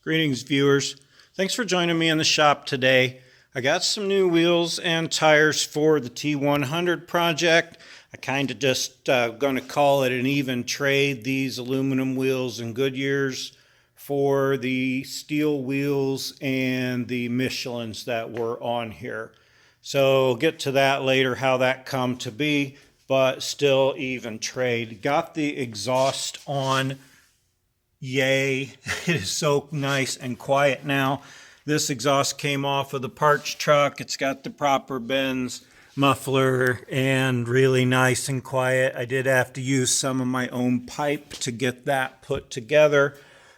Greetings, viewers. Thanks for joining me in the shop today. I got some new wheels and tires for the T100 project. I kind of just going to call it an even trade, these aluminum wheels and Goodyears for the steel wheels and the Michelins that were on here. So we'll get to that later, how that come to be, but still even trade. Got the exhaust on. Yay, it is so nice and quiet now. This exhaust came off of the parts truck. It's got the proper Benz muffler and really nice and quiet. I did have to use some of my own pipe to get that put together,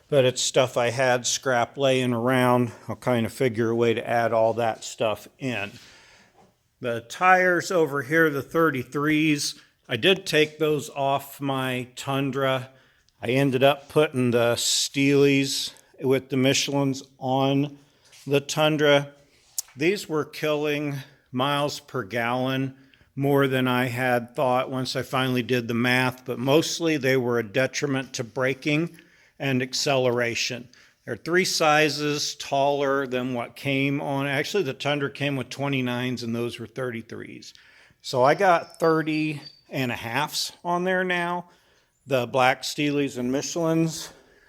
but it's stuff I had scrap laying around. I'll kind of figure a way to add all that stuff in. The tires over here, the 33s, I did take those off my Tundra. I ended up putting the Steelies with the Michelins on the Tundra. These were killing miles per gallon more than I had thought once I finally did the math, but mostly they were a detriment to braking and acceleration. They're 3 sizes taller than what came on. Actually, the Tundra came with 29s and those were 33s. So I got 30 and a halves on there now. The black Steelies and Michelins.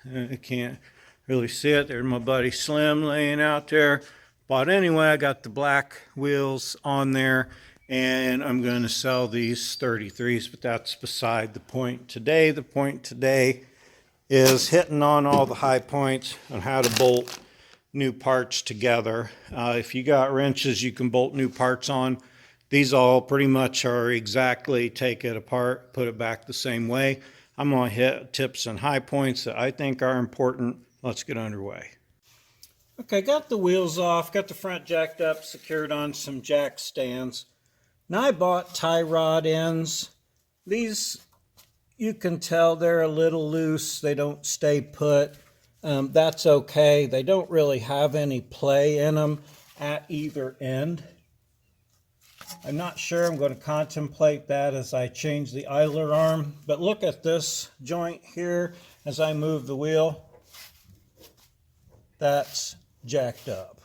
I can't really see it. There's my buddy Slim laying out there. But anyway, I got the black wheels on there, and I'm going to sell these 33s, but that's beside the point today. The point today is hitting on all the high points on how to bolt new parts together. If you got wrenches you can bolt new parts on, these all pretty much are exactly take it apart, put it back the same way. I'm going to hit tips and high points that I think are important. Let's get underway. Okay, got the wheels off, got the front jacked up, secured on some jack stands. Now I bought tie rod ends. These, you can tell they're a little loose. They don't stay put. That's okay. They don't really have any play in them at either end. I'm not sure. I'm going to contemplate that as I change the idler arm. But look at this joint here as I move the wheel. That's jacked up.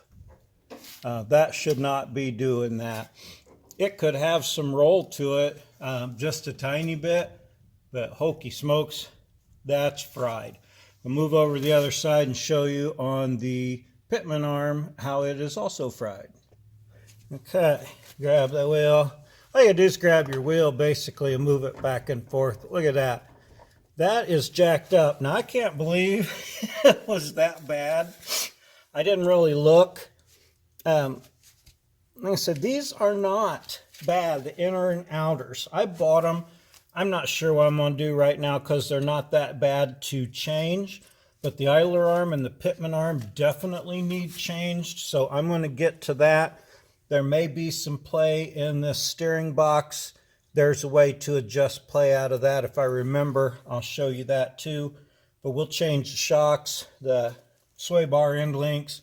That should not be doing that. It could have some roll to it, just a tiny bit, but hokey smokes, that's fried. I'll move over to the other side and show you on the pitman arm how it is also fried. Okay, grab the wheel. All you do is grab your wheel basically and move it back and forth. Look at that. That is jacked up. Now I can't believe it was that bad. I didn't really look. Like I said, these are not bad, the inner and outers. I bought them. I'm not sure what I'm going to do right now because they're not that bad to change. But the idler arm and the pitman arm definitely need changed. So I'm going to get to that. There may be some play in this steering box. There's a way to adjust play out of that. If I remember, I'll show you that too. But we'll change the shocks, the sway bar end links,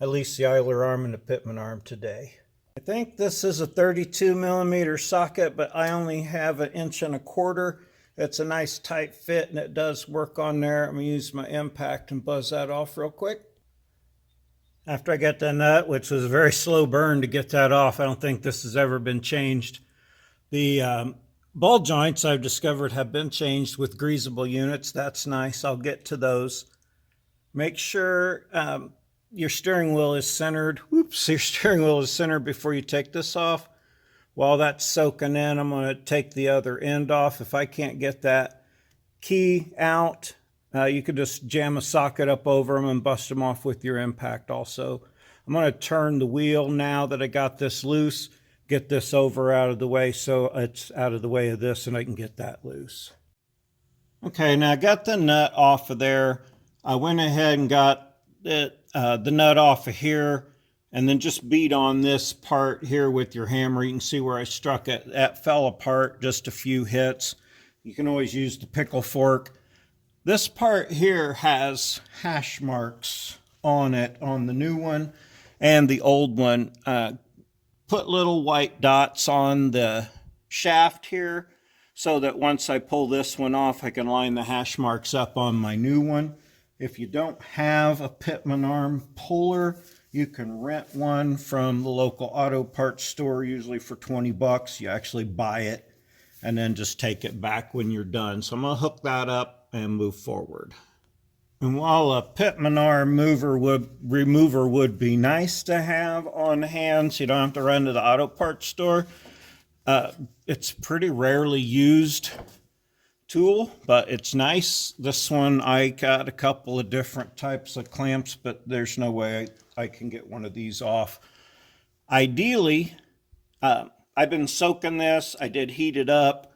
at least the idler arm and the pitman arm today. I think this is a 32 millimeter socket, but I only have 1 1/4 inches. It's a nice tight fit and it does work on there. I'm going to use my impact and buzz that off real quick. After I get the nut, which was a very slow burn to get that off, I don't think this has ever been changed. The ball joints I've discovered have been changed with greasable units. That's nice. I'll get to those. Make sure your steering wheel is centered. Whoops, your steering wheel is centered before you take this off. While that's soaking in, I'm going to take the other end off. If I can't get that key out, you could just jam a socket up over them and bust them off with your impact also. I'm going to turn the wheel now that I got this loose, get this over out of the way so it's out of the way of this and I can get that loose. Okay, now I got the nut off of there. I went ahead and got the nut off of here and then just beat on this part here with your hammer. You can see where I struck it. That fell apart, just a few hits. You can always use the pickle fork. This part here has hash marks on it, on the new one and the old one. Put little white dots on the shaft here so that once I pull this one off, I can line the hash marks up on my new one. If you don't have a pitman arm puller, you can rent one from the local auto parts store, usually for 20 bucks. You actually buy it and then just take it back when you're done. So I'm gonna hook that up and move forward. And while a pitman arm remover would be nice to have on hand, so you don't have to run to the auto parts store, it's pretty rarely used tool, but it's nice. This one, I got a couple of different types of clamps, but there's no way I can get one of these off. Ideally, I've been soaking this. I did heat it up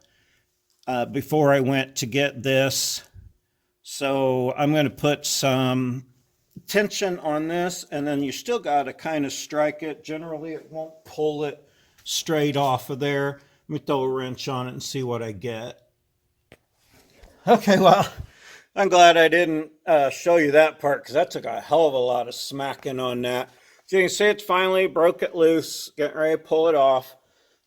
before I went to get this. So I'm going to put some tension on this, and then you still got to kind of strike it. Generally, it won't pull it straight off of there. Let me throw a wrench on it and see what I get. Okay, well, I'm glad I didn't show you that part, because that took a hell of a lot of smacking on that. So you can see it's finally broke it loose, getting ready to pull it off.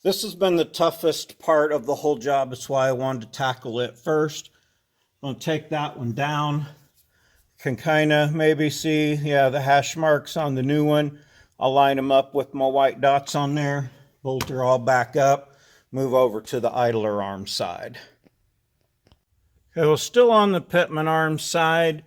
This has been the toughest part of the whole job. That's why I wanted to tackle it first. I'm going to take that one down. Can kind of maybe see, yeah, the hash marks on the new one. I'll line them up with my white dots on there. Bolt her all back up. Move over to the idler arm side. Okay, well, still on the pitman arm side.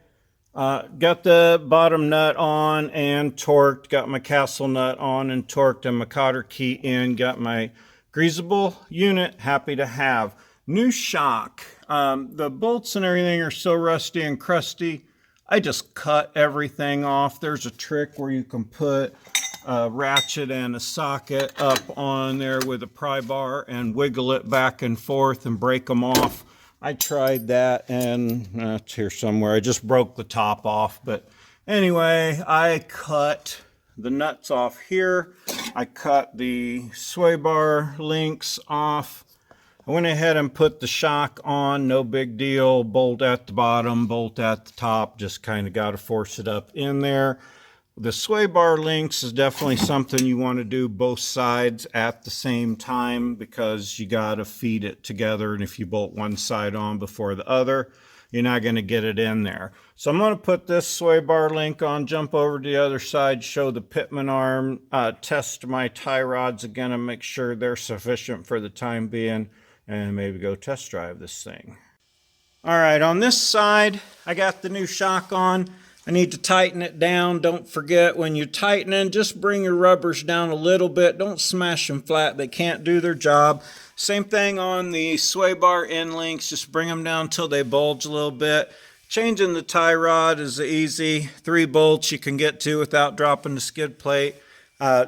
Got the bottom nut on and torqued. Got my castle nut on and torqued, and my cotter key in. Got my greasable unit. Happy to have. New shock. The bolts and everything are so rusty and crusty. I just cut everything off. There's a trick where you can put a ratchet and a socket up on there with a pry bar and wiggle it back and forth and break them off. I tried that, and it's here somewhere. I just broke the top off. But anyway, I cut the nuts off here. I cut the sway bar links off. I went ahead and put the shock on, no big deal. Bolt at the bottom, bolt at the top, just kind of got to force it up in there. The sway bar links is definitely something you want to do both sides at the same time, because you got to feed it together. And if you bolt one side on before the other, you're not going to get it in there. So I'm going to put this sway bar link on, jump over to the other side, show the pitman arm, test my tie rods again and make sure they're sufficient for the time being, and maybe go test drive this thing. All right, on this side, I got the new shock on. I need to tighten it down. Don't forget, when you're tightening, just bring your rubbers down a little bit. Don't smash them flat. They can't do their job. Same thing on the sway bar end links. Just bring them down until they bulge a little bit. Changing the tie rod is easy. 3 bolts you can get to without dropping the skid plate.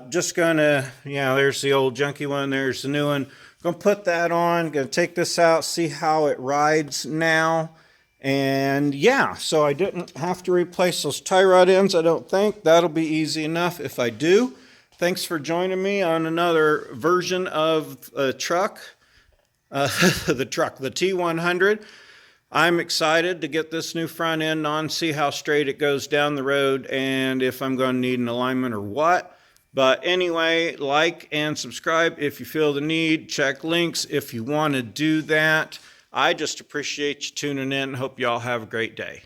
Just gonna, there's the old junky one. There's the new one. Gonna put that on. Gonna take this out, see how it rides now. And yeah, so I didn't have to replace those tie rod ends, I don't think. That'll be easy enough if I do. Thanks for joining me on another version of a truck, the T100. I'm excited to get this new front end on, see how straight it goes down the road, and if I'm going to need an alignment or what. But anyway, like and subscribe if you feel the need. Check links if you want to do that. I just appreciate you tuning in. Hope you all have a great day.